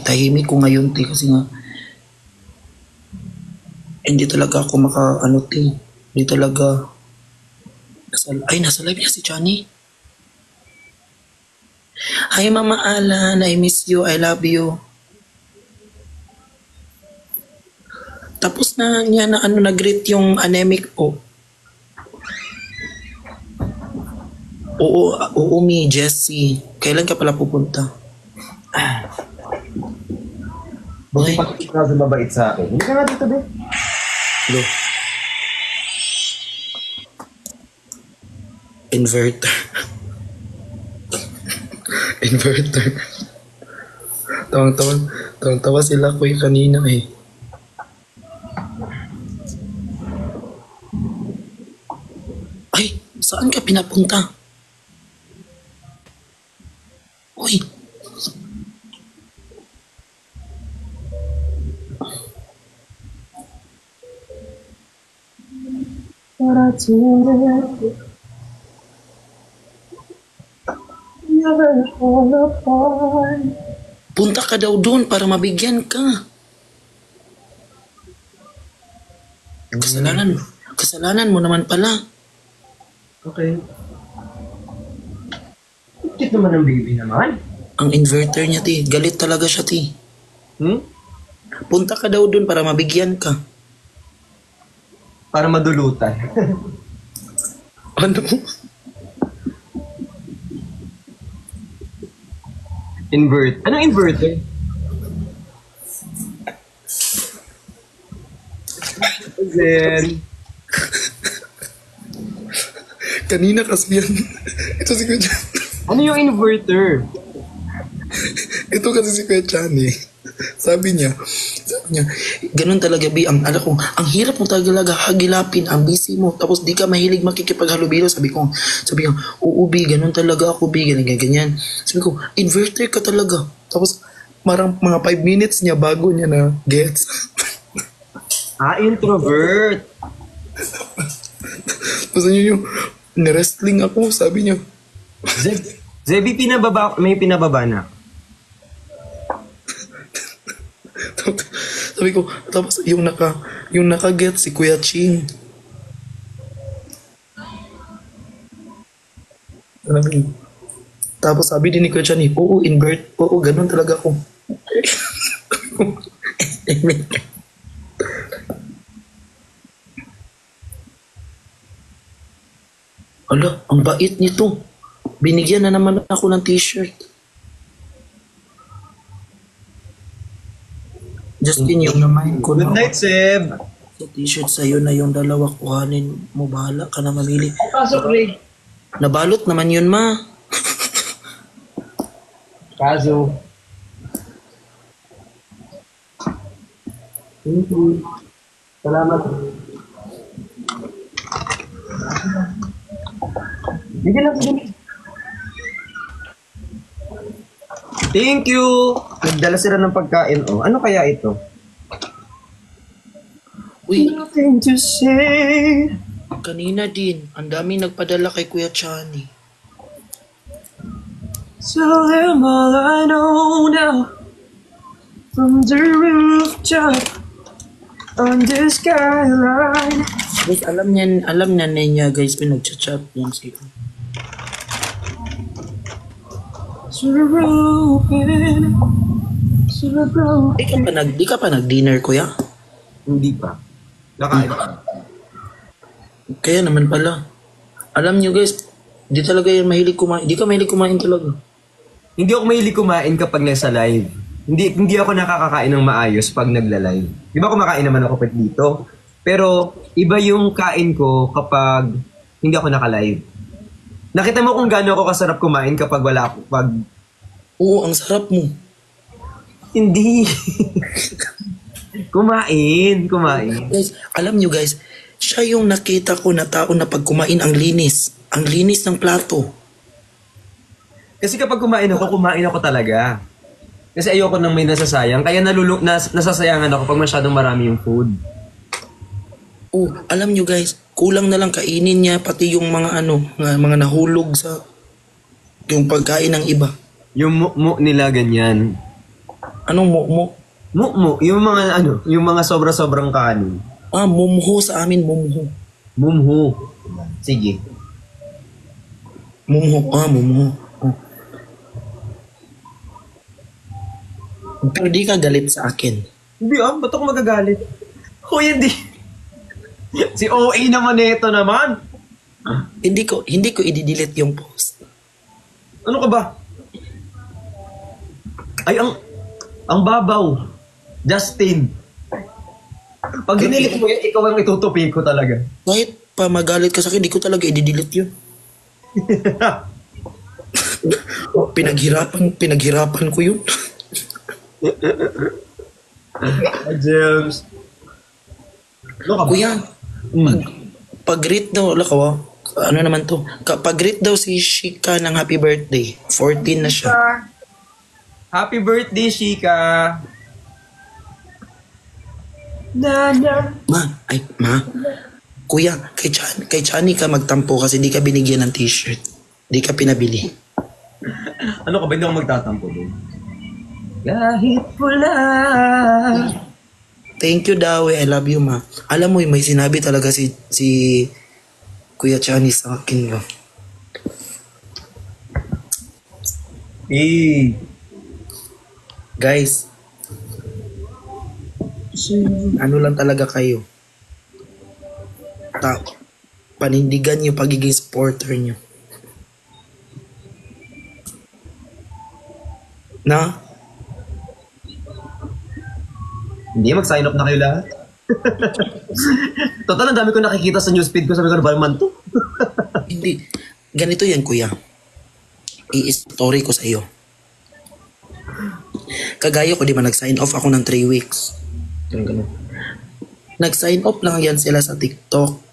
tahimik ko ngayon, te, kasi nga, hindi talaga ako maka, te, hindi talaga, nasa live niya si Johnny. Hi, Mama Alan, I miss you, I love you. Tapos na niya na nag-greet yung anemic ko. Oo, mi, Jessie. Kailan ka pala pupunta? Buti pa ka mabait sa akin. Hindi ka nga dito, be. Hello. Inverter. Inverter. Tawang-tawa sila ko yung kanina eh. Ay, saan ka pinapunta? Uy. Punta ka daw doon para mabigyan ka. Kasalanan mo naman pala. Okay. Cute naman ang baby naman. Ang inverter niya, ti. Galit talaga siya, ti. Punta ka daw doon para mabigyan ka. Para madulutan. Ano? Anong inverter? Then, Kanina kasi yan. Ito si Kuya Chan. ano yung inverter? Ito kasi si Kuya Chan eh. Sabi niya, ganun talaga, Bi. Ang hirap mo talaga hagilapin ang busy mo. Tapos di ka mahilig makikipaghalubilo. Sabi ko, oo, Bi, ganun talaga ako, Bi. Ganyan. Sabi ko, inverter ka talaga. Tapos, marang mga 5 minutes niya bago niya na gets. Introvert. Tapos yun yung, ni-wrestling ako, sabi niya. Zebi, may pinababa na. Sabi ko, tapos yung naka-get si Kuya Ching. Tapos sabi din ni Kuya Chan, oo, ganun talaga ako. Ala, ang bait nito. Binigyan na naman ako ng t-shirt. Justin, yung namahin ko na. Good night, Seb. Sa t-shirt sa'yo na yung dalawa, kuhanin mo. Bahala ka na mamili. Pasok, Ray. Nabalot naman yun, ma. Kaso. Salamat. Bigyan lang. Thank you! Nagdala sila ng pagkain. Oh, ano kaya ito? Uy, Nothing to say. kanina din. Ang dami nagpadala kay Kuya Chani. Tell him all I know now. From the rooftop on the skyline. Guys, alam na niya guys, pinag-chat yan siya. Di ka pa nag-dinner, kuya? Hindi pa. Nakain pa. Kaya naman pala. Alam nyo guys, di talaga yan mahilig kumain. Di ka mahilig kumain talaga. Hindi ako mahilig kumain kapag nasa live. Hindi ako nakakakain ng maayos pag nagla-live. Di ba kumakain naman ako dito? Pero iba yung kain ko kapag hindi ako naka-live. Nakita mo kung gaano ako kasarap kumain kapag wala ako, pag... Oo, ang sarap mo. Hindi. Kumain. Guys, alam nyo guys, siya yung nakita ko na tao na pag kumain ang linis. Ang linis ng plato. Kasi kapag kumain ako talaga. Kasi ayoko nang may nasasayang. Kaya nasasayangan ako pag masyadong marami yung food. Oh, alam nyo guys, kulang na lang kainin niya pati yung mga mga nahulog sa yung pagkain ng iba. Yung mu nila ganyan. Anong mo? Mukmo, yung mga ano, yung mga sobra-sobrang kanin. Mumho sa amin, mumho. Mumhu. Sige. Mumho, mumho. Oh. Pero di ka galit sa akin. Hindi ba't ako magagalit? Hoy, hindi. Si OA naman ito naman. Hindi ko i-delete yung post. Ano ka ba? Ay, ang babaw. Justin. Pag dinilit mo yan, ikaw ang itutupi ko talaga. Kahit pa magalit ka sa akin, di ko talaga i-delete yun. Pinaghirapan ko yun. James. Ano ka ba? Kuya, pag-greet daw, ano naman to? Pag-greet daw si Shika ng happy birthday. 14 na siya. Happy birthday, Shika. Nana. Ma. Kuya, kay Chani ka magtampo kasi di ka binigyan ng t-shirt. Di ka pinabili. Ano ka ba? Hindi ako magtatampo doon. Kahit pula. Thank you daw, I love you, ma. Alam mo, may sinabi talaga si Kuya Chani sa akin. No? Guys, ano lang talaga kayo. Panindigan niyo pagiging supporter niyo. Na? Hindi, mag-sign up na kayo lahat. Total, ang dami ko nakikita sa newsfeed ko. Sabi ko, ano ba naman to? Hindi. Ganito yan, kuya. I-story ko sa iyo. Kagaya ko, di ba, nag-sign off ako ng 3 weeks. Ganun. Nag-sign off lang yan sila sa TikTok.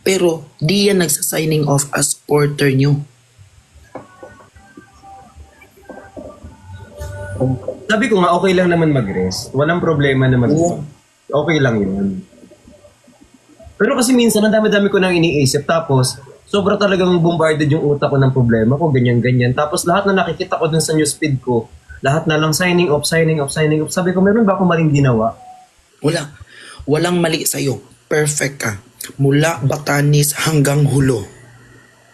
Pero, di yan nagsa-signing off as supporter nyo. Sabi ko nga, okay lang naman mag-rest. Walang problema na mag-rest. Okay lang yun. Pero kasi minsan, ang dami-dami ko nang iniisip. Tapos, sobra talagang bombarded yung utak ko ng problema ko, ganyan-ganyan. Tapos lahat na nakikita ko dun sa newsfeed ko, lahat na lang signing off. Sabi ko, meron ba akong maling ginawa? Wala. Walang mali sa'yo. Perfect ka. Mula Batanes hanggang Hulo.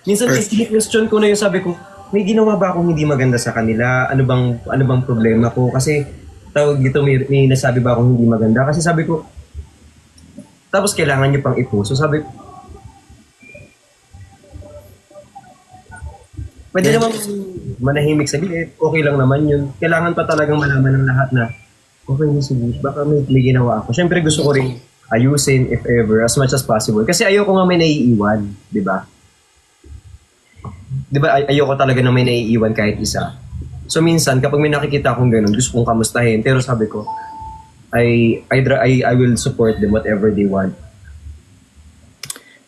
Minsan, question ko na yung sabi ko, may ginawa ba akong hindi maganda sa kanila? Ano bang problema ko? Kasi tawag dito, may nasabi ba akong hindi maganda? Kasi sabi ko, tapos kailangan niyo pang ipuso. Sabi ko, pwede naman manahimik sa gilid. Okay lang naman yun. Kailangan pa talagang malaman ng lahat na, okay, sige, baka may ginawa ako. Siyempre gusto ko rin ayusin if ever, as much as possible. Kasi ayoko nga may naiiwan, di ba? Di ba, ayoko talaga na may naiiwan kahit isa. So minsan, kapag may nakikita akong ganun, gusto kong kamustahin. Pero sabi ko, I will support them whatever they want.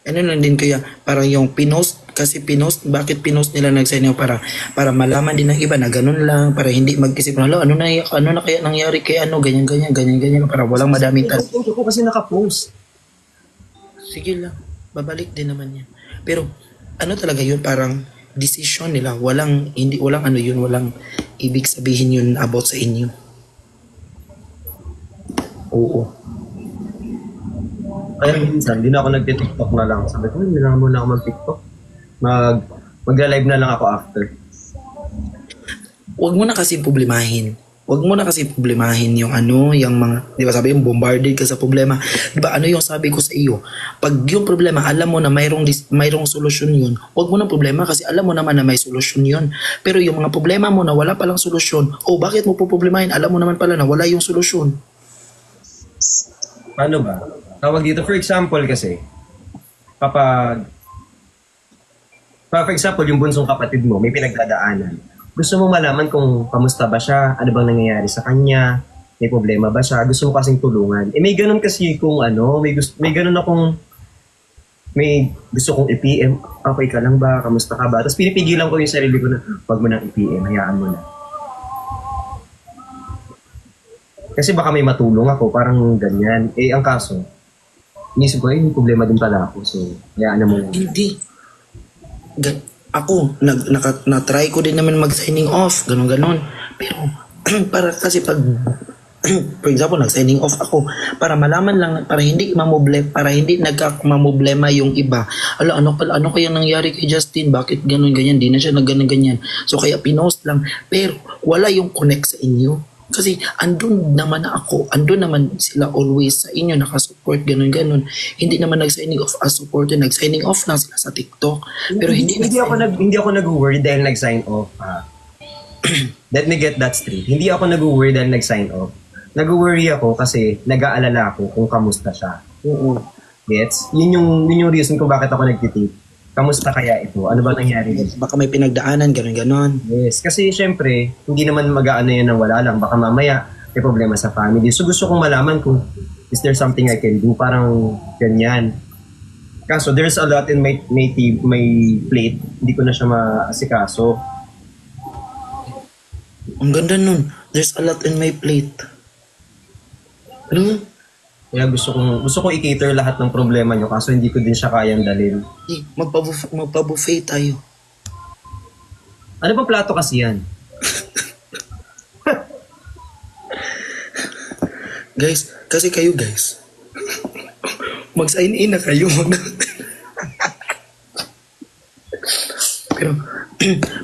Ano lang din kaya, parang yung bakit pinost nila nag-sign up para malaman din ng iba na ganun lang, para hindi mag-isip na, ano na kaya nangyari kay ganyan, para walang madaming Thank you ko kasi nakapost. Sige lang, babalik din naman yan. Pero, ano talaga yun, parang decision nila, walang ibig sabihin yun about sa inyo. Oo. Kaya minsan, di na ako nagtitiktok na lang. Sabi ko, hindi na muna ako mag-tiktok. Magla-live na lang ako after. Huwag mo na kasi problemahin. Yung mga, di ba sabi yung bombarded ka sa problema. Di ba ano yung sabi ko sa iyo? Pag yung problema, alam mo na mayroong solusyon yun, huwag mo na problema kasi alam mo naman na may solusyon yun. Pero yung mga problema mo na wala palang solusyon, bakit mo po problemahin? Alam mo naman pala na wala yung solusyon. Paano ba? Tawag dito, for example kasi, for example, yung bunsong kapatid mo, may pinagdadaanan. Gusto mo malaman kung kamusta ba siya, ano bang nangyayari sa kanya, may problema ba siya, gusto mo kasing tulungan. May ganun kasi kung may ganun akong, may gusto kong i-PM, okay ka lang ba, kamusta ka ba? Tapos pinipigilan ko yung sarili ko na, wag mo nang i-PM, hayaan mo na. Kasi baka may matulong ako, parang ganyan. Ang kaso, inisip ko, may problema din pala ako. So, hayaan na mo lang. Hindi. Ako, na-try ko din naman mag-signing off, ganon. Pero, para kasi pag for example, nag-signing off ako para malaman lang, para hindi nagkamamoblema yung iba. Ano kaya nangyari kay Justin? Bakit ganun ganyan? Di na siya nagganun ganyan. So kaya pinost lang. Pero wala yung connect sa inyo. Kasi andun naman ako, andun naman sila always sa inyo, nakasupport, ganun-ganun. Hindi naman nag-signing off as supporter, nag-signing off lang sila sa TikTok. Pero hindi ako nag-worry dahil nag-sign off. Let me get that straight. Hindi ako nag-worry dahil nag-sign off. Nag-worry ako kasi nag-aalala ako kung kamusta siya. Oo. Gets? Yun yung reason kung bakit ako nag-tip. Kamusta kaya ito? Ano ba nangyari dito? Baka may pinagdaanan, ganun-ganon. Yes. Kasi syempre, hindi naman mag-aano yan ng wala lang. Baka mamaya may problema sa family. So gusto kong malaman kung is there something I can do? Parang ganyan. Kaso there's a lot in my plate. Hindi ko na siya maasikaso. Ang ganda nun. There's a lot in my plate. Ano? Kaya gusto kong i-cater lahat ng problema nyo kaso hindi ko din siya kayang dalhin. Magpa-buffet tayo. Ano ba plato kasi yan? Guys, kasi kayo guys. Mag-sign in na kayo.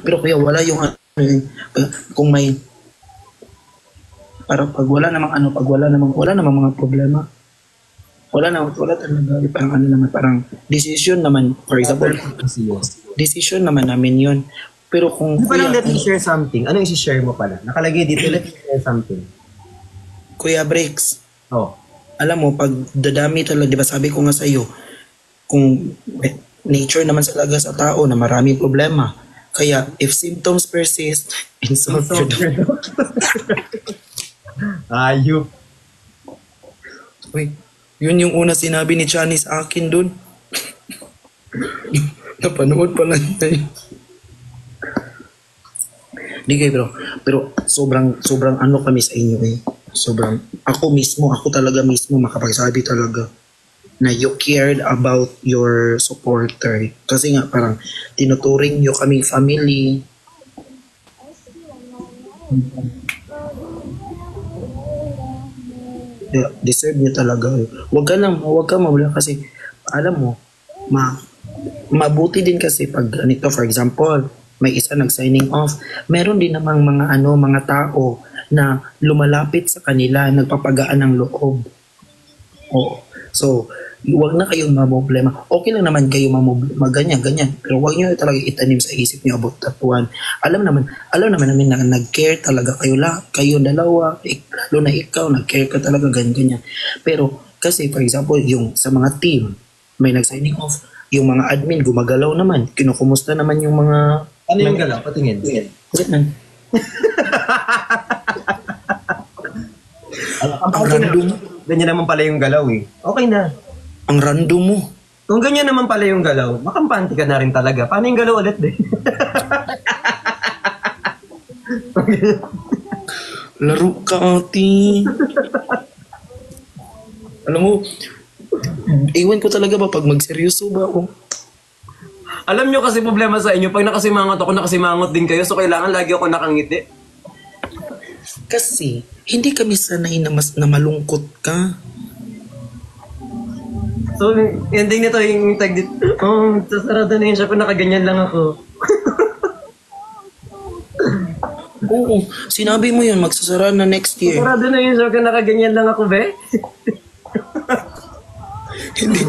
pero kuya, wala yung kung may para pag wala namang mga problema. Wala talaga. Parang decision naman, for example, decision naman namin yun. Pero kung... Parang let me share something. Ano isi-share mo pala? Nakalagay dito, let me share something. Kuya Breaks, Oh. alam mo, pag dadami talaga, di ba sabi ko nga sa'yo, kung nature naman talaga sa tao na maraming problema. Kaya, if symptoms persist, insult your doctor. Ayup. Uy, yun yung una sinabi ni Chani sa akin dun. Napanood pala niya. Hindi kayo, pero sobrang ano kami sa inyo eh. Ako talaga mismo makapagsabi talaga na you cared about your supporter. Kasi nga parang tinuturing nyo kaming family. Deserve nyo talaga. Huwag ka mawala kasi alam mo, mabuti din kasi pag ganito, for example, may isa nag-signing off, meron din namang mga tao na lumalapit sa kanila, nagpapagaan ng loob. Oo. So, huwag na kayong mamoblema. Okay lang naman kayo ganyan. Pero huwag nyo talaga itanim sa isip nyo about that one. Alam naman namin na nag-care talaga kayo dalawa, lalo na ikaw, nag-care ka talaga, ganyan. Pero, kasi for example, yung sa mga team, may nag-signing off, yung mga admin, gumagalaw naman, kinukumusta naman yung mga... Ano yung galaw? Patingin. Ganyan. Ang random. Ganyan naman pala yung galaw eh. Okay na. Ang random mo. Kung ganyan naman pala yung galaw, makampante ka na rin talaga. Paano yung galaw ulit din? Laro ka, ate. Alam mo, iwan ko talaga ba pag magseryoso ba ako? Alam nyo kasi problema sa inyo, pag nakasimangot ako, nakasimangot din kayo, so kailangan lagi ako nakangiti. Kasi, hindi kami sanay na malungkot ka. So, ending nito yung tag dito, sasarado na yun siya, pero nakaganyan lang ako. Oo, sinabi mo yun, magsasara na next year. Sasarado na yun siya, pero nakaganyan lang ako, be? Hindi.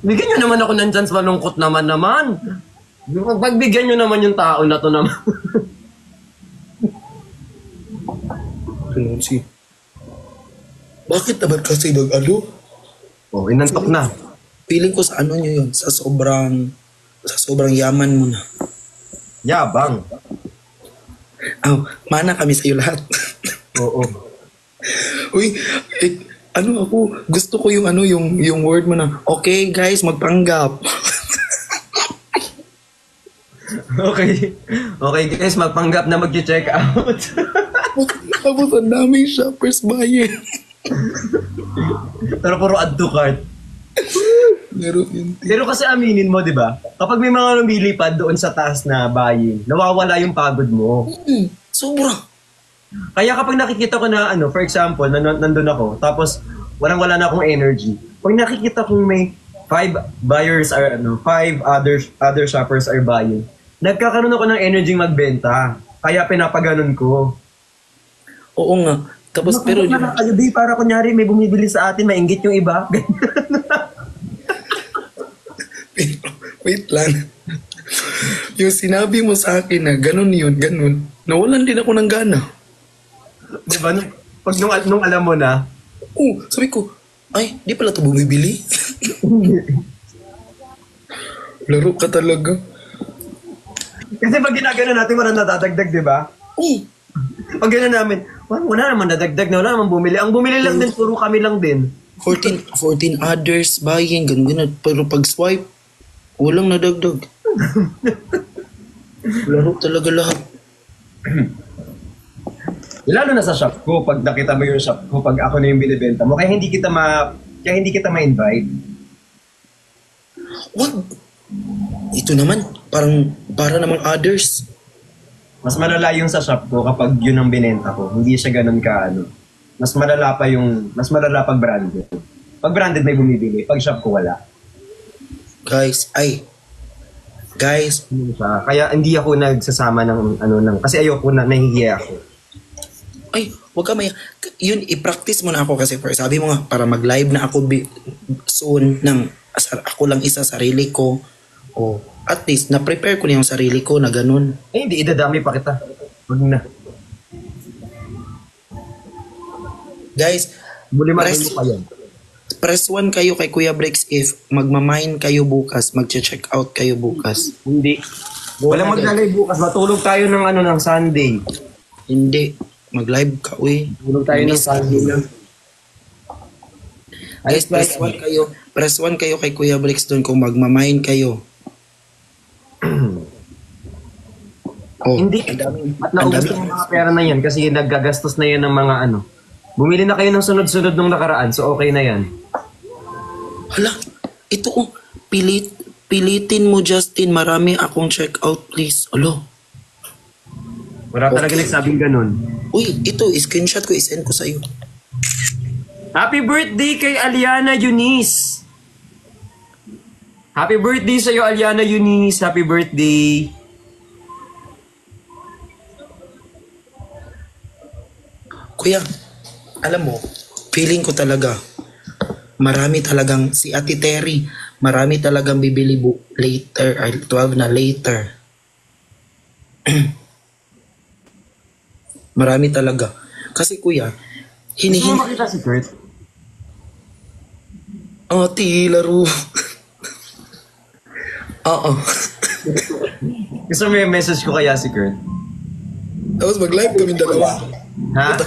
Bigyan nyo naman ako ng chance, malungkot naman. Pagbigyan nyo naman yung tao na to naman. Si. Bakit naman kasi nag-ano? Oh, inantok na. Feeling ko sa ano nyo yun, sa sobrang yaman mo na. Yabang. Mana kami sa'yo lahat. Oo. Uy, gusto ko yung word mo na, okay guys, magpanggap. Okay guys, magpanggap na mag-check out. Tapos ang daming shoppers buyer. Pero puro add to cart. Pero kasi aminin mo, di ba? Kapag may mga lumilipad doon sa taas na buying, nawawala yung pagod mo. Sobra. Kaya kapag nakikita ko na for example, nandun ako, tapos wala na akong energy. Pag nakikita kong may 5 other shoppers are buying, nagkakaroon ako ng energy magbenta. Kaya pinapaganon ko. Oo nga. Tapos pero di para kunyari may bumibili sa atin, mainggit yung iba. wait lang. Yung sinabi mo sa akin na ganun, nawalan din ako ng gana. Di ba? Pag nung alam mo na, sabi ko, ay, di pala ito bumibili. Laro ka talaga. kasi pag ginagano natin, wala nadadagdag, di ba? Pag gano'n namin, wala naman nadagdag na, wala naman bumili. Ang bumili lang din, puro kami lang din. 14 others buying, ganun. Pero pag swipe, walang nadagdag. Laro talaga lahat. Lalo na sa shop ko, pag nakita mo yung shop ko, pag ako na yung binibenta mo, kaya hindi kita ma-invite. What? Ito naman, para namang others. Mas malala yung sa shop ko kapag yun ang binenta ko. Hindi siya ganun ka, Mas malala pag branded. Pag branded may bumibili, pag shop ko wala. Guys, Kaya hindi ako nagsasama ng kasi ayoko na, nahihiya ako. ay, wag ka may, yun, i-practice mo na ako kasi sabi mo nga, para mag-live na ako soon ako lang isa sarili ko. O, at least, na-prepare ko na yung sarili ko na ganun. Hindi, idadami pa kita. Wag na. Guys, press 1 kayo kay Kuya Breaks if magmamine kayo bukas, magche-check out kayo bukas. Hindi. Walang maglalay bukas. Matulog tayo ng Sunday. Hindi. Mag-live ka, uy. Tulog tayo ng Sunday lang. Guys, press 1 kayo. Press 1 kayo kay Kuya Breaks doon kung magmamine kayo. Hindi. At naubos yung mga pera na yan kasi naggagastos na yan ng mga Bumili na kayo ng sunod-sunod nung nakaraan, so okay na yan. Hala, ito pilitin mo Justin, marami akong check out please. Alo. Wala talaga nagsabing ganun. Uy, ito, screenshot ko, isend ko sa'yo. Happy birthday kay Aliana Eunice! Happy birthday sa'yo, Aliana Eunice! Happy birthday! Kuya, alam mo, feeling ko talaga, marami talagang, si Ate Terry, marami talagang bibili later, 12 na later. Marami talaga. Kasi kuya, Gusto mo makita si Kurt? Laro. Oo. Gusto mo yung message ko kaya si Kurt? Tapos mag-live kami dalawa. Ha?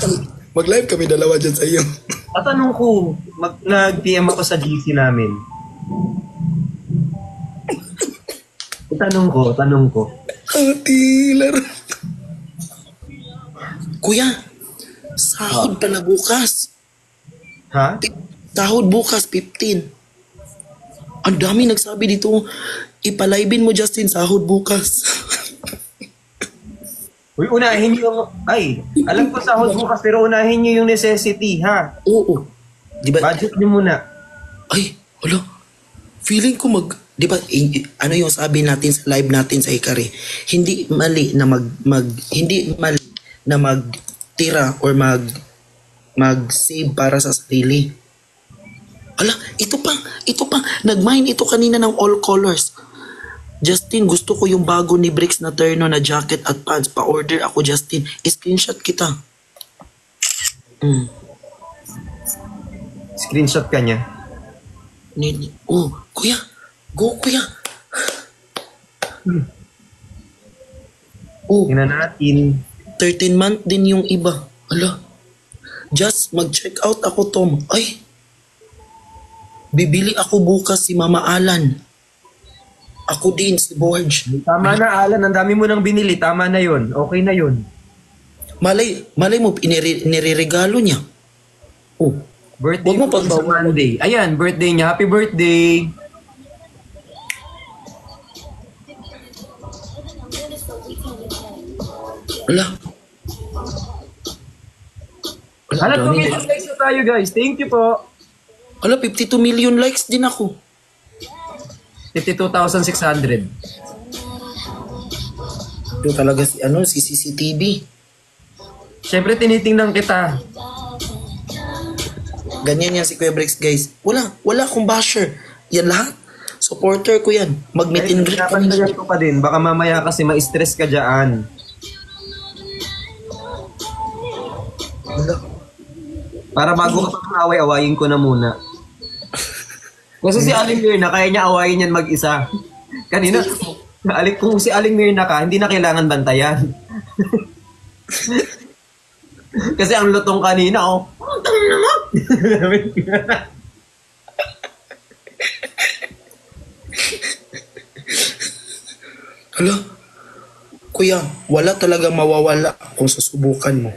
Mag-live kami dalawa dyan sa iyo. Tatanong ko, nag-PM ako sa GC namin. Tanong ko. Laro. Kuya, sahod pala bukas. Ha? Sahod bukas, 15. Ang dami nagsabi dito, ipalaibin mo Justin, sahod bukas. Uy, unahin nyo alam ko sahod bukas, pero unahin nyo yung necessity, ha? Oo. Diba? Budget nyo muna. Ay, wala. Feeling ko diba, ano yung sabi natin sa live natin sa Ikari, hindi mali na magtira or mag-save para sa sarili. Ala, ito pa, nag-mine ito kanina ng all colors. Justin, gusto ko yung bago ni Bricks na terno na jacket at pants. Pa-order ako, Justin. Screenshot kita. Screenshot ka niya. Kuya. Go, kuya. Tingnan natin. 13-month din yung iba. Ala. Just mag-check out ako, Tom. Ay. Bibili ako bukas si Mama Alan. Ako din, si Borge. Tama na, Alan. Ang dami mo nang binili. Tama na yon. Okay na yon. Malay mo, nire-regalo niya. Birthday Huwag mo ko sa Monday. Ayan, birthday niya. Happy birthday! Ala. Hala, dami 2 million likes na tayo guys. Thank you po. Ala, 52 million likes din ako. 52,600. Ito talaga si, si CCTV. Siyempre, tinitingnan kita. Ganyan yan si Kuya Brex, guys. Wala akong basher. Yan lahat. Supporter ko yan. Mag-meet and greet kami. Napandayan ko pa din. Baka mamaya kasi ma-stress ka dyan. Wala. Para bago ka pang away-awayin ko na muna. Kasi si Aling Mirna, kaya niya awayin yan mag-isa. Kanina, kung si Aling Mirna ka, hindi na kailangan bantayan. Kasi ang lutong kanina, Hala. Kuya, wala talaga mawawala kung susubukan mo.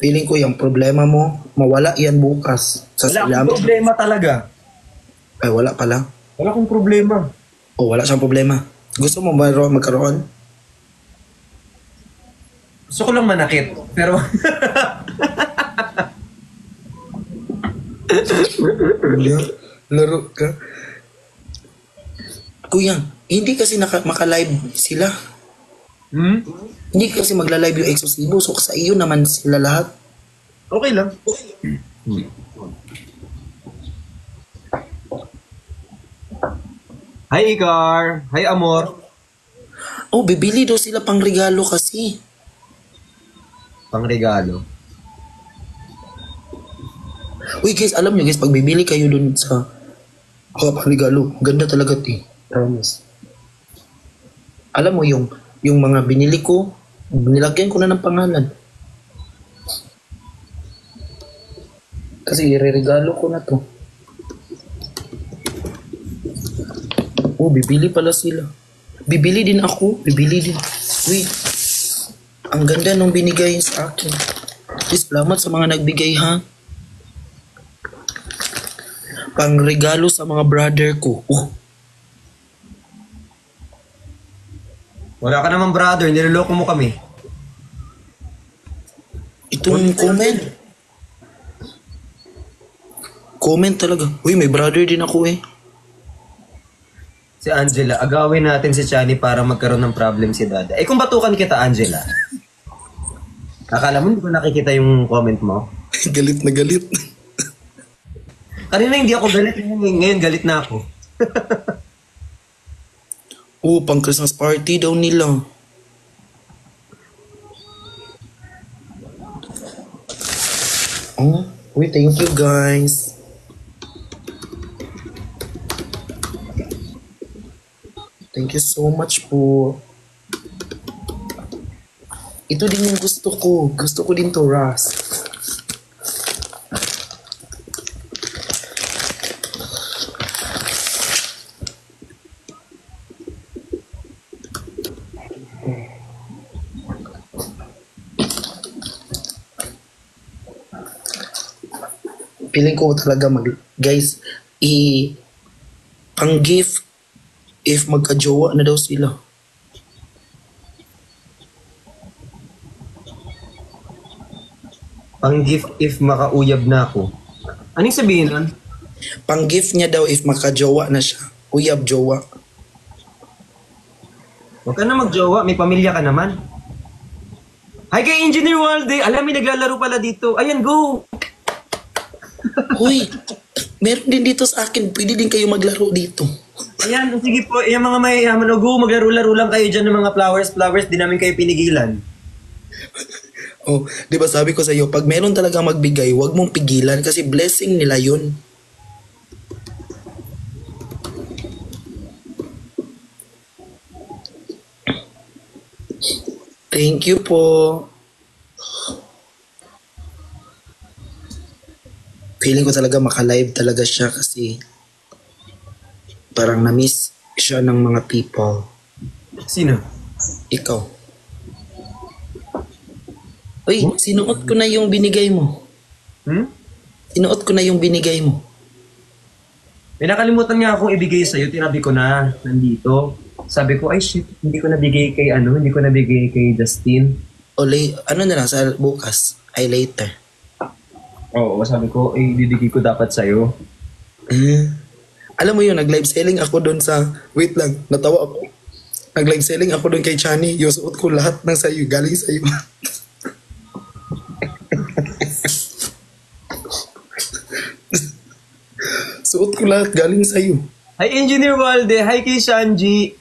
Feeling ko yung problema mo, mawala yan bukas. Wala akong problema talaga. Ay, wala pala. Wala akong problema. O, wala siyang problema. Gusto mo ba magkaroon? Gusto ko lang manakit. Pero... Laro ka. Kuya, hindi kasi maka-live sila. Hindi kasi magla-live yung Exosibo. So, sa iyo naman sila lahat. Okay lang. Hi, Igar. Hi, Amor. Oh, bibili daw sila pang regalo kasi. Pang regalo. Uy guys, alam nyo guys, pag bibili kayo dun sa pang regalo, ganda talaga promise. Alam mo yung mga binili ko, nilagyan ko na ng pangalan. Kasi ireregalo ko na to. Oh, bibili pala sila. Bibili din ako. Bibili din. Wait. Ang ganda nung binigay sa akin. Please, salamat sa mga nagbigay ha. Pang regalo sa mga brother ko. Oh. Wala ka naman, brother. Niloloko mo kami. Itong comment. Comment talaga. Uy, may brother din ako eh. Si Angela, agawin natin si Chani para magkaroon ng problem si Dada. Eh kung batukan kita, Angela. Akala mo hindi ko nakikita yung comment mo? Galit na galit. Kanina hindi ako galit. Ngayon galit na ako. Oh, pang Christmas party daw nila. Oh, wait, thank you guys. Thank you so much po. Ito din yung gusto ko. Gusto ko din to, Ras. Feeling ko talaga guys, pang gift if magka-jowa na daw sila. Pang gift if makauyab na ako. Anong sabihin nun? Pang gift niya daw if magka-jowa na siya. Uyab jowa. Huwag ka na mag-jowa, may pamilya ka naman. Hi kay Engineer Walde! Alam, may naglalaro pala dito. Ayan, go! Hoy, meron din dito sa akin. Pwede din kayo maglaro dito. Ayan, sige po. Yung mga mayayaman, go, maglaro-laro lang kayo dyan ng mga flowers. Di namin kayo pinigilan. Oh, di ba sabi ko sa iyo, pag meron talaga magbigay, huwag mong pigilan kasi blessing nila yun. Thank you po. Feeling ko talaga maka-live talaga siya kasi parang na-miss siya ng mga people. Sino? Ikaw. Uy, sinuot ko na yung binigay mo. Sinuot ko na yung binigay mo. May nakalimutan nga akong ibigay sa'yo. Tinabi ko na, nandito. Sabi ko, ay shit, hindi ko nabigay kay Justin. O ano na lang, sa bukas. Ay, later. Oo, sabi ko, didigi ko dapat sa'yo. Alam mo yun, nag-live selling ako doon sa... Wait lang, natawa ako. Nag-live selling ako doon kay Chani. Yung suot ko lahat ng sayo, galing sa'yo. Suot ko lahat, galing sa'yo. Hi, Engineer Walde. Hi kay Shanji.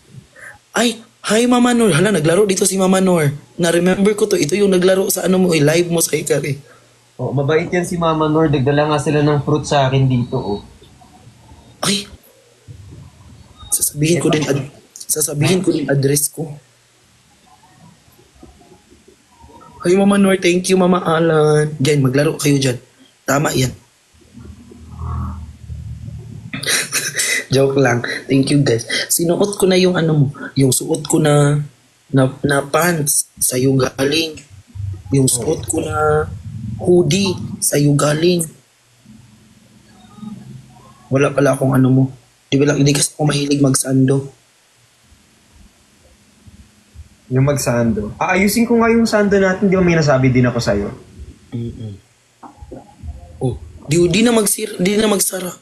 Ay, hi Mama Nor. Hala, naglaro dito si Mama Nor. Na-remember ko to. Ito yung naglaro sa ano mo, live mo sa Ikari. Oh, mabait yan si Mama Nor. Nagdala nga sila ng fruit sa akin dito, oh. Ay, sasabihin ko din address ko. Hi Mama Nor, thank you Mama Alan. Diyan, maglaro kayo dyan. Tama yan. Joke lang. Thank you guys. Sinuot ko na yung ano mo, yung suot ko na pants sa'yo galing. Yung suot ko na hoodie sa'yo galing. Wala pala akong ano mo. Hindi kasi ako mahilig magsando. Yung magsando. Ayusin ko nga yung sando natin. Di ba may nasabi din ako sa'yo? Oh, di na magsara.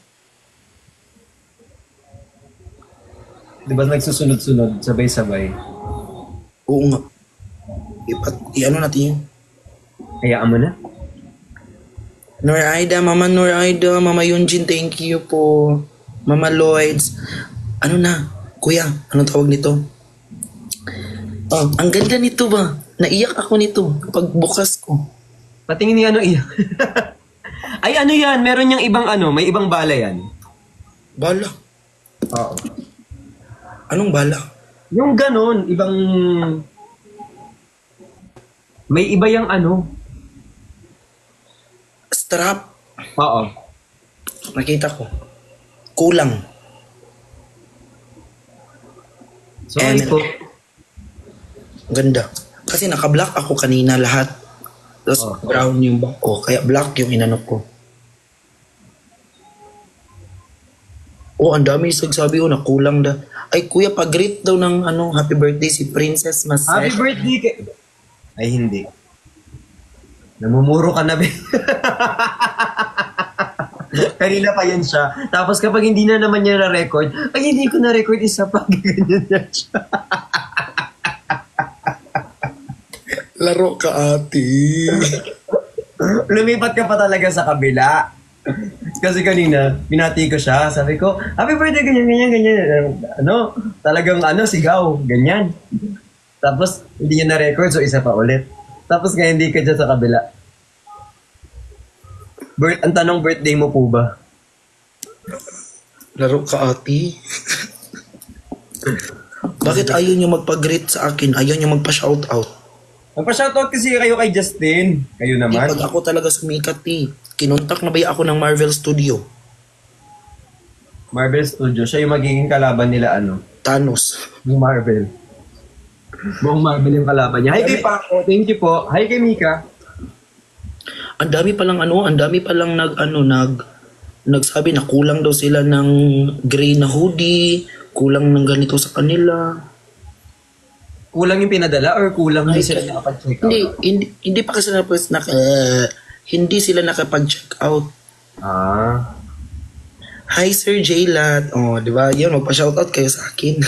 Di ba nagsusunod-sunod, sabay-sabay? Oo nga. I-ano natin yun. Hayaan mo na. Mama Noraida, Mama Yunjin, thank you po. Mama Lloyds. Ano na? Kuya, anong tawag nito? Oh, ang ganda nito ba? Naiyak ako nito pagbukas ko. Patingin ni ano iya. Ay ano yan, meron niyang ibang ano, may ibang bala yan. Bala? Oo. Anong bala? Yung ganon, ibang... May iba yung ano. Strap? Oo. Nakita ko. Kulang. Sorry po. Ganda. Kasi naka-black ako kanina lahat. Tapos brown yung back ko. Kaya black yung inanok ko. Oh, ang dami sagsabi ko na kulang da. Ay, kuya, pag-greet daw ng ano, happy birthday si Princess Masay. Happy birthday Ay, hindi. Namumuro ka na, be. Kanina pa yan siya. Tapos kapag hindi na naman niya na-record, ay, hindi ko na-record, isa pa. Ganyan na siya. Laro ka, ate. Lumipat ka pa talaga sa kabila. Kasi kanina, binati ko siya. Sabi ko, happy birthday, ganyan. Ano, talagang sigaw, ganyan. Tapos, hindi niya na-record, so isa pa ulit. Tapos ngayon, hindi ka dyan sa kabila. Ang tanong, birthday mo po ba? Laro ka, ate. Bakit ayaw niyo magpag-greet sa akin? Ayaw niyo magpa-shoutout? Magpa-shoutout kasi kayo kay Justin. Kayo naman. Pag ako talaga sumikat, kinontak na ba ako ng Marvel Studio? Marvel Studio. Siya yung magiging kalaban nila, Thanos. Yung Marvel. Buong Marvel yung kalaban niya. Hi kay Paco. Thank you po. Hi kay Mika. Ang dami palang nagsabi na kulang daw sila ng gray na hoodie, kulang ng ganito sa kanila. Kulang yung pinadala or kulang hindi sila nakapag-check out? Hindi pa kasi hindi sila nakapag-check out. Hi Sir Jaylat. Oh, di ba? Yan, magpa-shoutout kayo sa akin.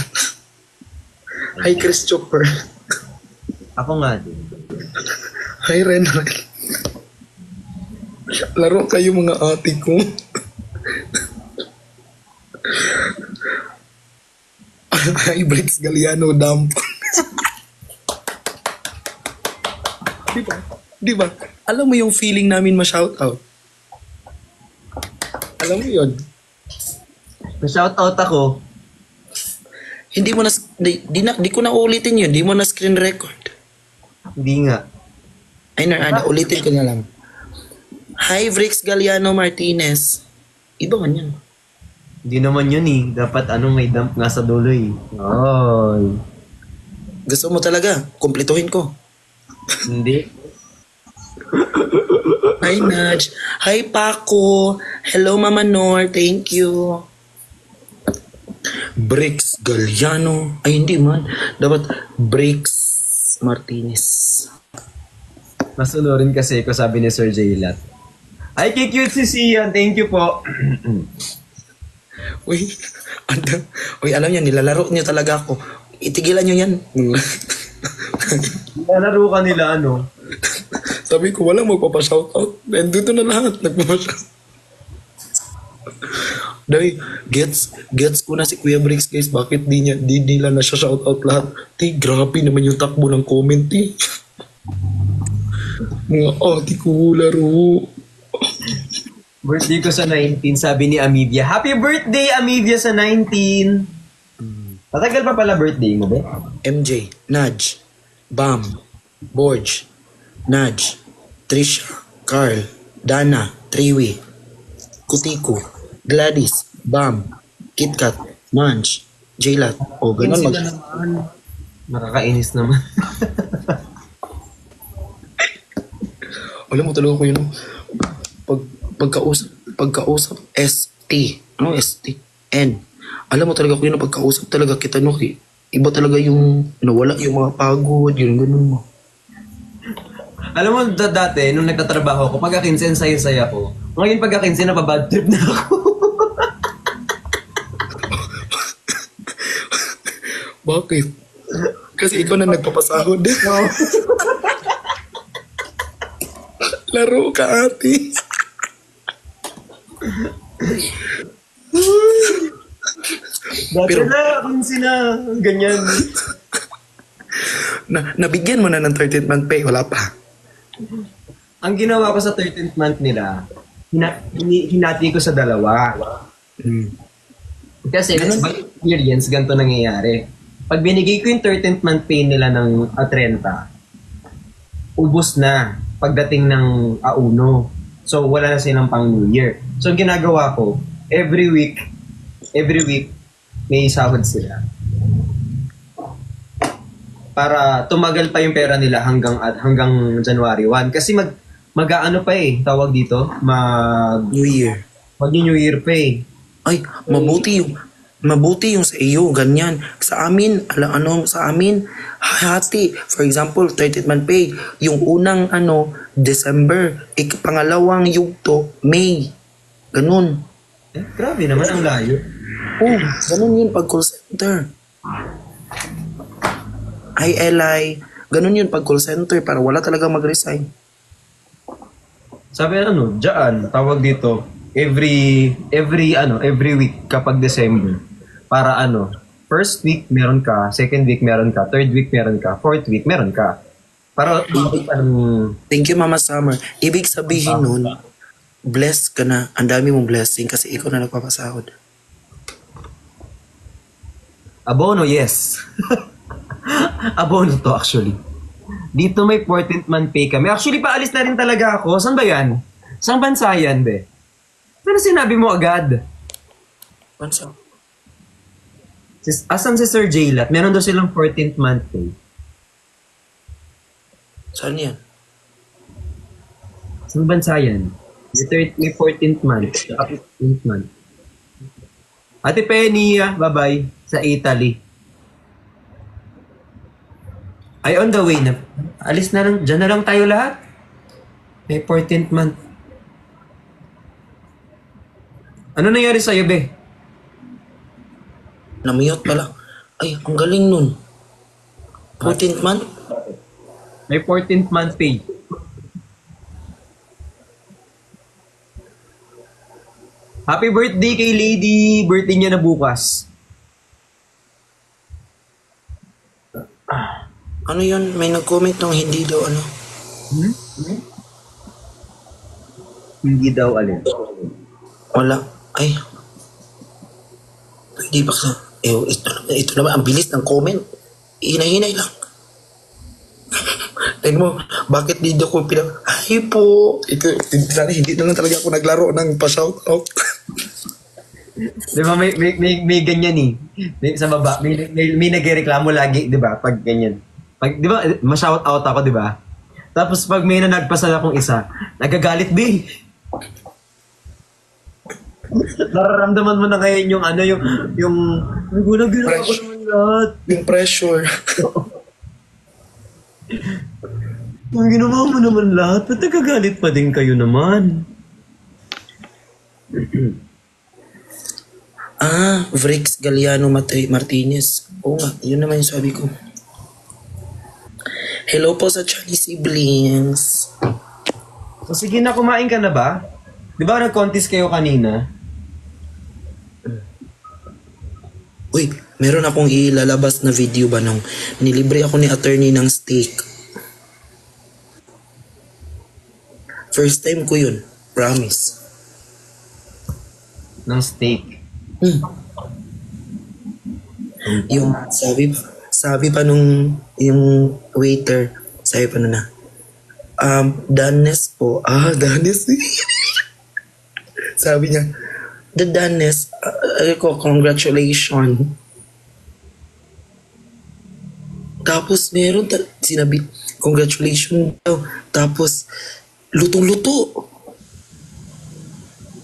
Hi Christopher. Ako nga din. Hi Renal. Laro kayo mga ate ko. Hi Brits Galliano Damp. Di ba? Alam mo yung feeling namin ma-shoutout? Alam mo yun? Na-shoutout ako. Hindi mo di ko na ulitin yun. Di mo na screen record. Hindi nga. Ay, ulitin ko na lang. Hi, Vrix Galliano Martinez. Iba man yan. Hindi naman yun eh. Dapat may dump nga sa dulo eh. Oy. Gusto mo talaga? Kumpletuhin ko. Hindi. Hi, Nudge. Hi, Paco. Hello, Mama Nor. Thank you. Brix Galliano. Ay, hindi man. Dapat Brix Martinez. Masunurin kasi ko, sabi ni Sir Jaylat. Ay, cute si Sian. Thank you po. Uy, ano? Uy, alam niyo, nilalaro niyo talaga ako. Itigilan niyo yan. Nalaro ka nila, ano? Sabi ko, walang magpapa-shoutout. And dito na lahat, nagpapa-shoutout. Dahil, gets ko na si Kuya Briggs, guys. Bakit di nila na siya shoutout lahat? Ti, grabe naman yung takbo ng comment, ti. Mga, di ko laro. Birthday ko sa 19, sabi ni Amivia. Happy birthday, Amivia, sa 19! Matagal pa pala birthday mo, be? MJ, Nudge, Bam, Borge, Nudge, Trisha, Carl, Dana, Triwi, Kutiko, Gladys, Bam, KitKat, Munch, Jaylat. O, ganun Sila naman. Nakakainis naman. Alam mo talaga ko yun. Pagkausap, ST. Ano ST? N. Alam mo talaga ko yun, pagkausap talaga kita, no? Iba talaga yung nawala yung mga pagod, yun, ganun mo. Alam mo, dati, nung nagtatrabaho ko, pagka-15, saya-saya ko. Ngayon, pagka-15, napabad trip na ako. Bakit? Kasi ikaw na nagpapasahod. Laro ka, ate. Dati Pero- na, 15 na, ganyan. Nabigyan mo na ng 13th month pay, wala pa. Ang ginawa ko sa 13th month nila, hinati ko sa dalawa. Kasi by experience, ganito nangyayari. Pag binigay ko yung 13th month pay nila ng 30, ubos na pagdating ng A1. So, wala na silang pang New Year. So, ang ginagawa ko, every week, may sahod sila. Para tumagal pa yung pera nila hanggang January 1. Kasi mag-aano pa tawag dito, New Year. New Year pa Ay, mabuti yung sa iyo, ganyan. Sa amin, sa amin, hati. For example, 13th month pay. Yung unang, December. Pangalawang yugto, May. Ganun. Grabe naman ang layo. Ganun yun pag call center. ILI, ganun yun pag call center para wala talaga mag-resign. Sabi diyan, tawag dito, every week kapag December. Para first week meron ka, second week meron ka, third week meron ka, fourth week meron ka. Para Thank you, Mama Summer. Ibig sabihin nun, blessed ka na. Ang dami mong blessing kasi ikaw na nagpapasahod. abono, yes. Abono to actually. Dito may 14th month pay kami. Actually, paalis na rin talaga ako. Saan ba yan? Saan bansa yan, be? Ano sinabi mo agad? Bansa? Asan si Sir Jaylat? Meron daw silang 14th month pay. Saan yan? Saan bansa yan? May 14th month. 15th month. Ate Penny, bye-bye. Sa Italy. Ay, on the way na. Alis na lang. Diyan na lang tayo lahat. May 14th month. Ano nangyari sa'yo, be? Namiyot pala. Ay, ang galing nun. 14th month? May 14th month pay. Happy birthday kay Lady. Birthday niya na bukas. Ano yun? May nag-comment nung hindi daw Hindi daw alin. Wala. Ay. Hindi pa ka. Ito naman, ang bilis ng comment. Hinay-hinay lang. Tignan mo, bakit hindi ko Ay po. Sana hindi na lang talaga ako naglaro ng pa-shoutout. Di ba may ganyan sa baba, may nagreklamo lagi, di ba? Pag ganyan. Di ba, ma-shout out ako, di ba? Tapos pag may nagpasal akong isa, nagagalit, be. Nararamdaman mo na ngayon yung ginawa ko naman lahat. Yung pressure. Kung ginawa mo naman lahat, ba't nagagalit pa din kayo naman? Vrix Galiano Martinez. Oo nga, yun naman yung sabi ko. Hello po sa Chinese siblings. So sige na, kumain ka na ba? Di ba nag-contest kayo kanina? Uy, meron akong ilalabas na video ba nung nilibre ako ni attorney ng steak. First time ko yun. Promise. Ng steak. Yung sabi pa nung yung waiter, sabi pa na Danes po. Danes. Sabi niya, the Danes, congratulations. Tapos meron sinabi, congratulations daw. Tapos, lutong-luto.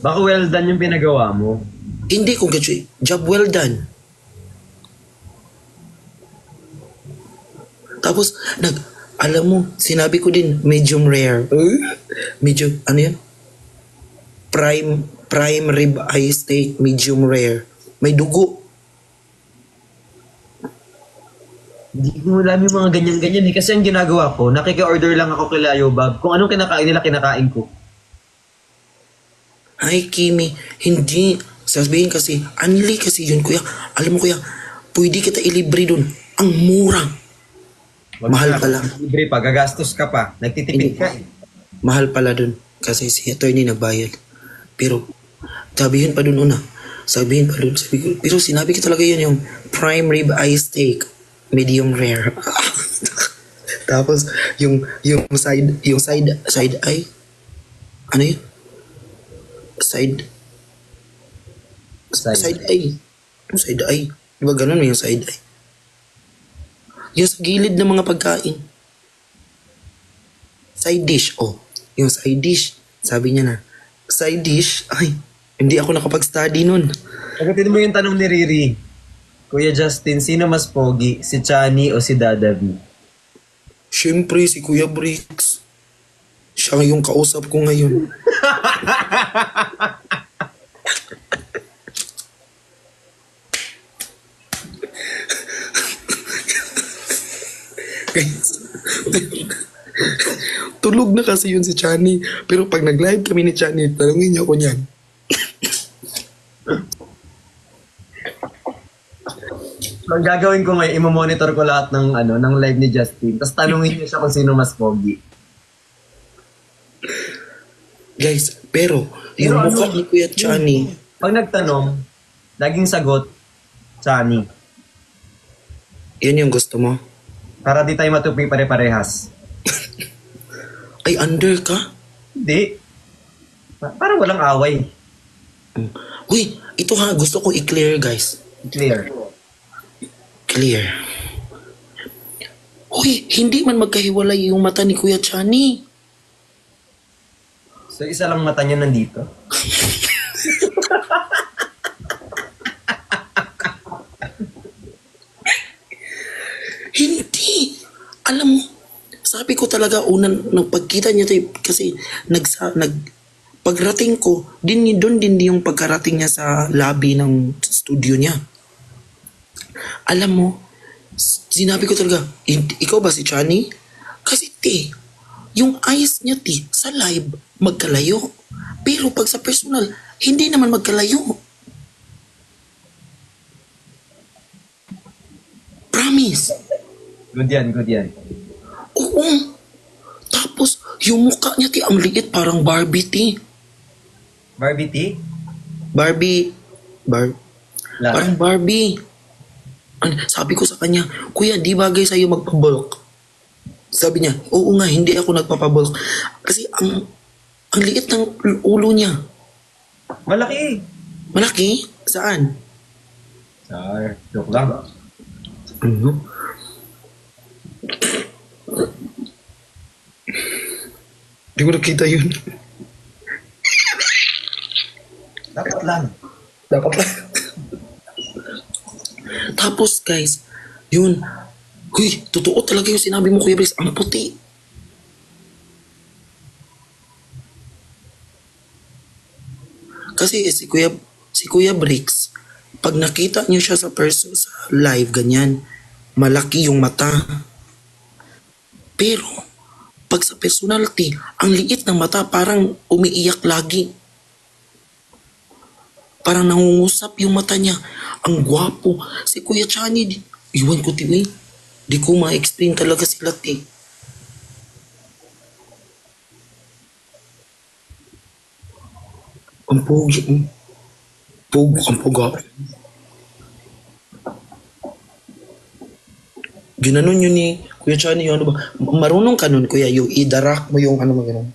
Baka well done yung pinagawa mo. Hindi, congratulations. Job well done. Tapos, alam mo, sinabi ko din, medium rare. Medium, ano yan? Prime rib eye steak, medium rare. May dugo. Hindi ko alam yung mga ganyan-ganyan eh. Kasi ang ginagawa ko, nakiki-order lang ako kila Yobab. Kung anong kinakain nila, kinakain ko. Ay, Kimi, hindi. Sabihin kasi, anli kasi yun, kuya. Alam mo, kuya, pwede kita ilibre dun. Ang mura. Mahal pala. Libre pa, gagastos ka pa. Nagtitipid ka eh. Mahal pala dun. Kasi si attorney nagbayad. Pero, sabihin pa dun una. Sabihin pa dun. Pero sinabi ko talaga yun yung prime rib eye steak. Medium rare. Tapos, yung side eye. Ano yun? Side eye. Yung side eye. Diba ganun yung side eye? Yung sa gilid ng mga pagkain. Side dish. Oh, yung side dish. Sabi niya na, side dish? Ay, hindi ako nakapag-study nun. Sagutin mo yung tanong ni Riri. Kuya Justin, sino mas pogi? Si Chani o si Dadabi? Siyempre, si Kuya Bricks. Siya yung kausap ko ngayon. Guys, tulog na kasi yun si Chani. Pero pag nag-live kami ni Chani, talungin niyo ko niyan. Ang gagawin ko ngayon, i-monitor ko lahat ng live ni Justin. Tapos tanungin niyo siya kung sino mas pogi. Guys, pero yung mukha ni Kuya Chani, Pag nagtanong, laging sagot, Chani. yun yung gusto mo? Para di tayo matupi pare-parehas. Ay, under ka? Hindi. Parang walang away. Uy, ito ha, gusto ko i-clear guys. Clear. Clear. Uy, hindi man magkahiwalay yung mata ni Kuya Chani. So isa lang mata niya nandito. Hindi. Alam mo, sabi ko talaga unang pagkita niya tayo kasi pagrating ko, doon din yung pagkarating niya sa lobby ng studio niya. Alam mo, sinabi ko talaga, ikaw ba si Chani? Kasi yung eyes niya sa live, magkalayo. Pero pag sa personal, hindi naman magkalayo. Promise. Good yan, good yan. Oo. Tapos, yung mukha niya ang liit, parang Barbie Barbie T? Parang Barbie. Sabi ko sa kanya, Kuya, di bagay sa'yo magpabulk. Sabi niya, oo nga, hindi ako nagpapabulk. Kasi ang liit ng ulo niya. Malaki. Malaki? Saan? Joke lang. Di ko nakita yun. Dapat lang. Tapos guys, yun. Huy, totoo talaga yung sinabi mo Kuya Brice, ang puti. Kasi si Kuya Bricks, pag nakita niyo siya sa person sa live ganyan, malaki yung mata. Pero pag sa personality, ang liit ng mata parang umiiyak lagi. Parang nangungusap yung mata niya. Ang gwapo. Si Kuya Chani, iwan ko tiwi. Di ko ma-explain talaga sila ti. Ang pogi. Ang poga. Ginanon yun ni Kuya Chani yung ano ba? Marunong ka nun, Kuya, yung idarak mo yung ano mo gano'n.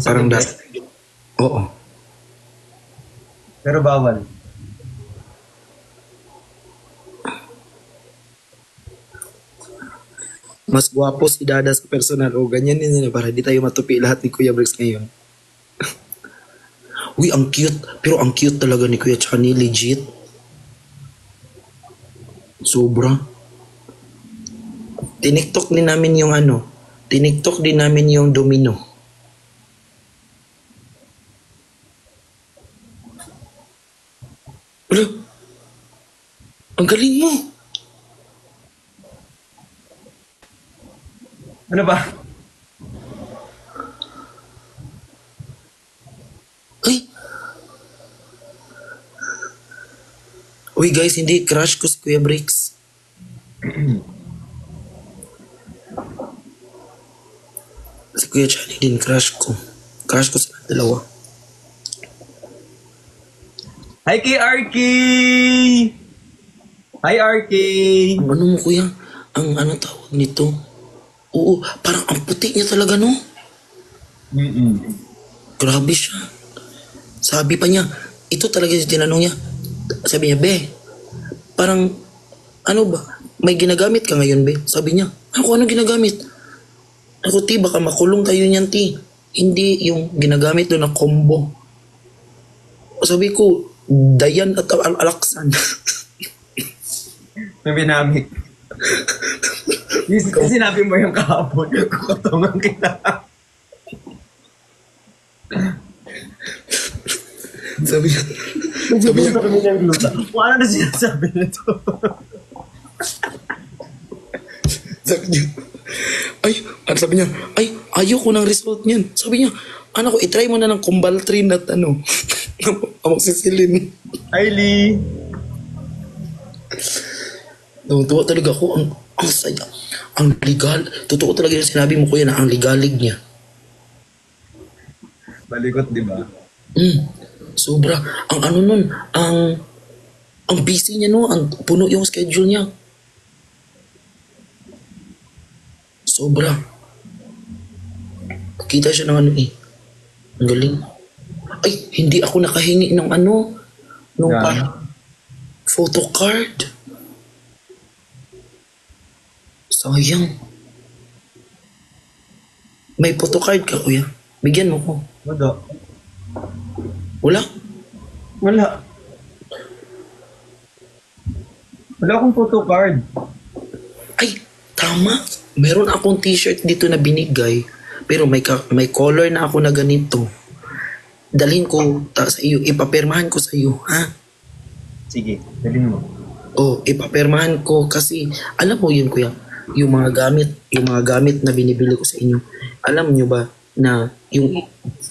Parang Sabi, das. Oo. pero bawal. Mas gwapo si Dada sa personal. O ganyan din nila para di tayo matupi lahat ni Kuya Briggs ngayon. Uy, ang cute. Pero ang cute talaga ni Kuya Chani. Legit. Sobra. Tiniktok din namin yung ano. Tiniktok din namin yung domino. Wala. Ang galing mo. Ano ba? Ay. Uy guys, hindi. Crush ko si Kuya Briggs. Si Kuya Chani din crush ko. Crush ko sila dalawa. Hi kay RK! Hi RK! Ang ano mo kuya? Ang ano tawag nito? Oo, parang ang puti niya talaga no? Grabe siya. Sabi pa niya, ito talaga yung tinanong niya. Sabi niya, Be, parang, ano ba? May ginagamit ka ngayon, Be? Sabi niya, ako ano ginagamit? Ako, ti, baka makulong tayo niyan, ti. Hindi yung ginagamit doon na combo. Sabi ko, Dayan at Alaksan. May binamit. Sinabi mo yung kahapon, kukutungan kita. Sabi niya, sabi niya, kami ng gluta. Wala na sinasabi nito. sabi niya, sabi niya, ayoko ng result niyan. Sabi niya, anak ko, itry mo na ng Kumbaltrin at ano, amoxicillin. Hi Lee! Tuwa talaga ako, ang saya, ang legal. Totoo talaga yung sinabi mo kuya na ang legalig niya. Balikot, di ba? Sobra. Ang ano nun, ang busy niya no, ang puno yung schedule niya. Sobra. Kita siya ng ano eh. Ang galing. Ay, hindi ako nakahingi ng ano, nung photo card. Sayang. May photo card ka, kuya? Bigyan mo ko. Wala. Wala? Wala. Wala akong photo card. Ay, tama. Meron akong t-shirt dito na binigay. Pero may color na ako na ganito. Dalhin ko sa iyo. Ipapirmahan ko sa iyo, ha? Sige, dalhin mo. Oh, ipapirmahan ko kasi alam mo yun kuya, yung mga gamit na binibili ko sa inyo. Alam niyo ba na yung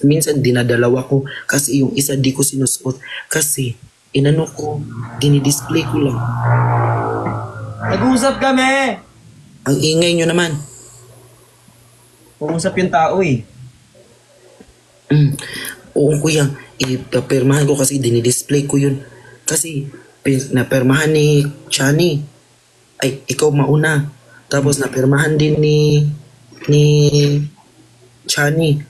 minsan dinadalawa ko kasi yung isa di ko sinusuot kasi inano ko, dinidisplay ko lang. Nag-uusap kami! Ang ingay nyo naman. Pag-usap yung tao eh. Oo kuya, ipapirmahan ko kasi dinidisplay ko yun. Kasi napirmahan ni Chani. Ay, ikaw mauna. Tapos napirmahan din ni Chani.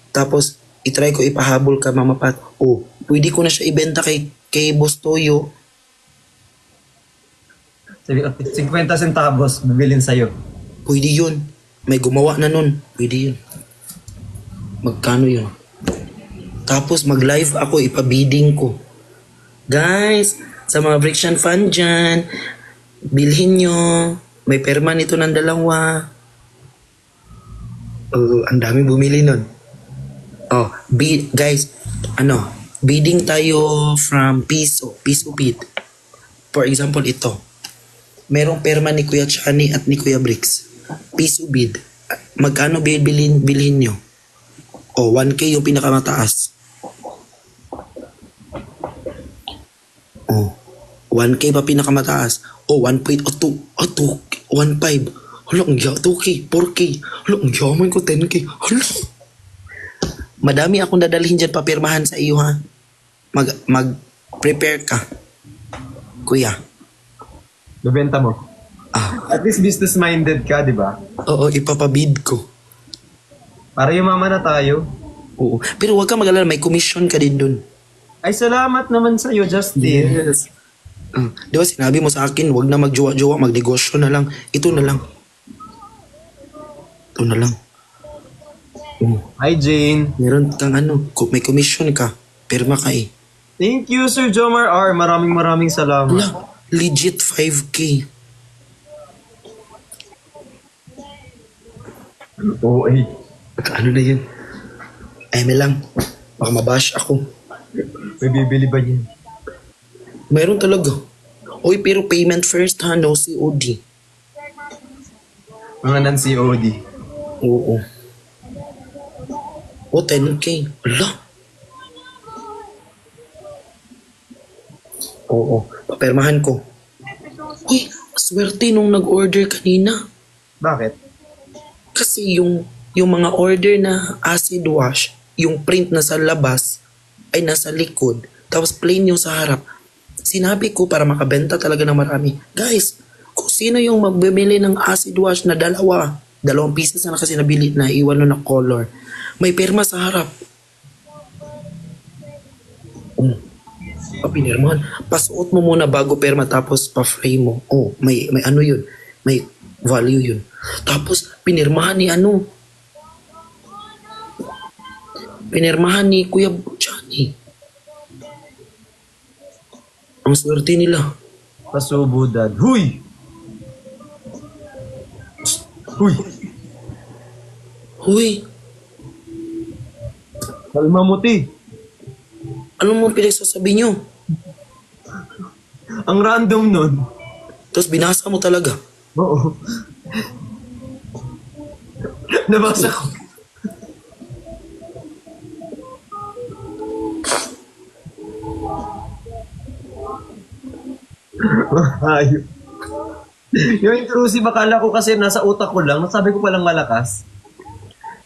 Tapos itry ko ipahabol ka Mama Pat. Oh, pwede ko na siya ibenta kay Boss Toyo. Sabi, 50 centavos, bibilin sa'yo. Pwede yun. May gumawa na nun. Pwede yun. Magkano yun? Tapos mag-live ako, ipabidding ko. Guys, sa mga friction fan dyan, bilhin nyo. May perma nito ng dalawa. Ang dami bumili nun. Oh, Guys, bidding tayo from piso bid. For example, ito. Merong perma ni Kuya Chani at ni Kuya Bricks. Piso bid. Magkano bilhin nyo? 1K yung pinakamataas. 1K pa pinakamataas. 1.2, 1.5. Hala, ang 2K, 4K. Hala, ang yaman ko, 10K. Hala. Madami akong dadalhin dyan papirmahan sa iyo, ha? Mag-prepare ka. Kuya. Bebenta mo. At least business-minded ka, di ba? Oo, ipapabid ko. Para yumaman na tayo. Oo. Pero huwag ka mag-alala, may commission ka din dun. Ay, salamat naman sa'yo, Justin. Yes. Di ba sinabi mo sa akin, huwag na magjowa-jowa, magnegosyo na lang. Ito na lang. Ito na lang. Hi, Jane. Meron kang may commission ka. Pirma ka eh. Thank you, Sir Jomar R. Maraming salamat. Wala, legit 5K. Oo, ay. Ano na yun? Ay, may lang. Baka mabash ako. May bibili ba niyan? Meron talaga. Oy, pero payment first ha, no COD. Mga non-COD. Oo. 10K. Ala. Oo. Papermahan ko. Uy, swerte nung nag-order kanina. Bakit? Kasi yung mga order na acid wash, yung print na sa labas ay nasa likod, tapos plain yung sa harap. Sinabi ko para makabenta talaga ng marami. Guys, kung sino yung magbibili ng acid wash na dalawang pieces na kasi nabili na iwan na color, may perma sa harap. Pinirmahan. Pasuot mo muna bago perma tapos pa-frame mo. May yun. May value yun. Tapos pinirmahan ni Kuya Johnny. Ang swerte nila. Pasubudad. Huy! Huy! Huy, Kalma mo, ti. ano mo pinagsasabi nyo? Ang random nun. Tapos binasa mo talaga. Oo. Nabasa ko. Ayun. Yung intrusive, akala ko kasi nasa utak ko lang. Sabi ko palang malakas.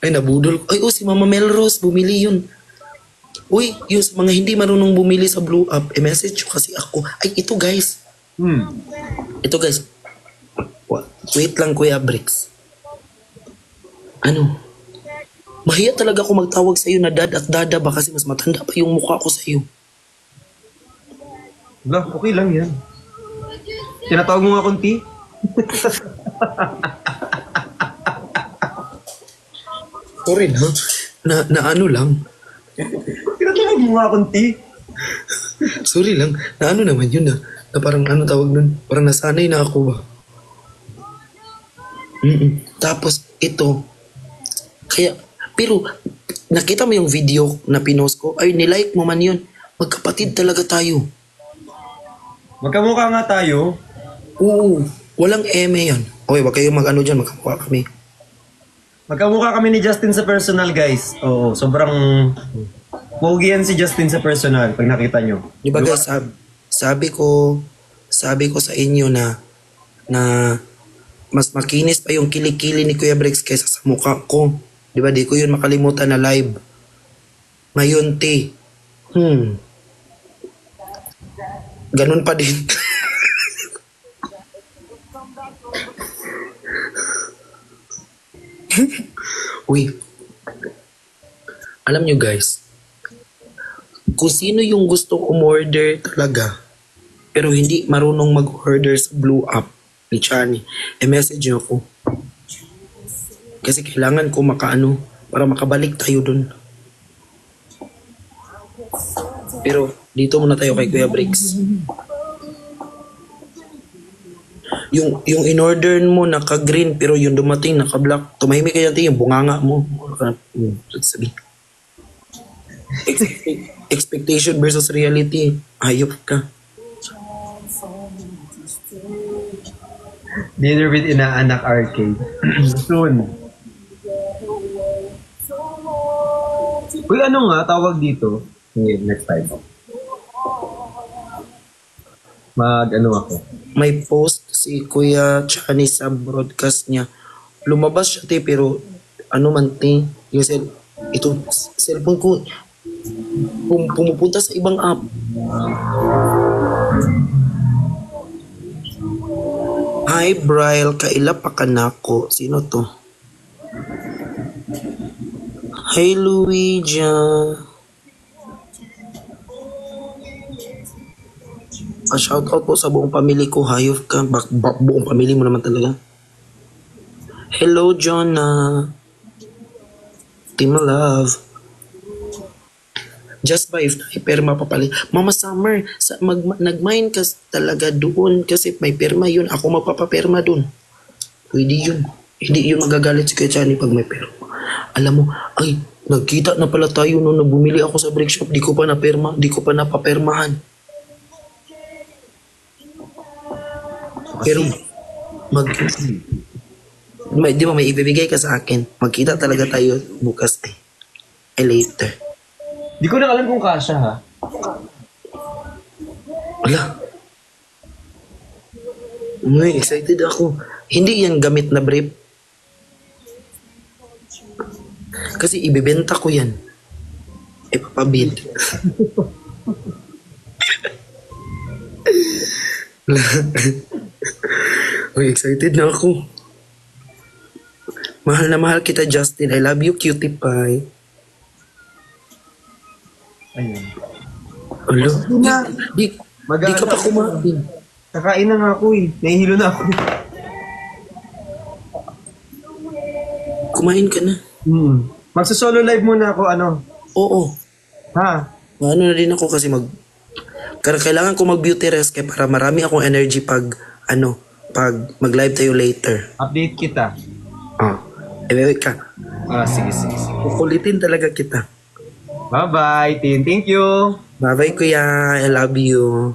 Ay, nabudol. Ay, si Mama Melrose, bumili yun. Uy, yung sa mga hindi marunong bumili sa Blue Up, message nyo kasi ako. Ay, ito guys. Ito guys. Wait lang, Kuya Bricks. Mahiya talaga ako magtawag sa'yo na dad at dada ba kasi mas matanda pa yung mukha ko sa'yo. Wala, okay lang yan. Tinatawag mo nga akong ti? Sorry na ano lang. Tinatawag mo nga akong ti? Sorry lang, na naman yun na parang tawag nun, parang nasanay na ako ba. Tapos ito, kaya, pero nakita mo yung video na pinost ko, ay nilike mo man yun, magkapatid talaga tayo. Magkamukha nga tayo. Oo, walang eme yan. Okay, wag kayong dyan, magkamukha kami. Magkamukha kami ni Justin sa personal, guys. Oo, sobrang pogi yan si Justin sa personal pag nakita nyo. Di ba guys, sabi ko sa inyo na mas makinis pa yung kilikili ni Kuya Brex kaysa sa mukha ko. Di ba, di ko yun makalimutan na live. Ngayon, te. Ganun pa din. Uy. Alam nyo guys, kung sino yung gusto umorder talaga, pero hindi marunong mag-order sa Blue App ni Chani, message nyo ako. Kasi kailangan ko para makabalik tayo dun. Pero dito muna tayo kay Kuya Briggs. Yung in-order mo naka-green pero yung dumating naka-black, tumahimik ka yan yung bunganga mo. Sabi. Expectation versus reality. Ayop ka. Dinner with Inaanak Arcade. Soon. Uy, ano nga, tawag dito. Sige, next time. Ano ako. May post si Kuya Chani sa broadcast niya. Lumabas siya te, pero ano man te, yung ito, cellphone ko, pumupunta sa ibang app. Hi, Brian. Kaila pa ka na ako. Sino to? Hi, Luija. Shoutout po sa buong pamilya ko. Hayop ka. Buong pamilya mo naman talaga. Hello, Jonah. Team Love. Just by if perma papalit. Mama Summer, nag-mine ka talaga doon kasi may perma yun. Ako magpapaperma doon. Pwede yun. Hindi yun magagalit si Kuya Chani pag may perma. Alam mo, ay, nagkita na pala tayo noon na bumili ako sa brick shop. Di ko pa naperma. Di ko pa napapermahan. Pero, di ba may ibibigay ka sa akin? Magkita talaga tayo bukas eh. Later. Di ko na alam kung kasha ha. Wala. Uy, excited ako. Hindi yan gamit na brief. Kasi ibibenta ko yan. Ipapabid. Uy, excited na ako. Mahal na mahal kita, Justin. I love you, cutie pie. Ayun. Alo, di ka pa kumain. Kakain na nga ako eh. Nahihilo na ako. Kumain ka na. Magsa-solo live muna ako, ano? Oo. Ha? Ano na din ako kasi kailangan ko mag-beauty rest kaya para marami akong energy pag mag-live tayo later. Update kita. Wait ka. Sige. Kukulitin talaga kita. Bye-bye, Tin. Thank you. Bye-bye, kuya. I love you.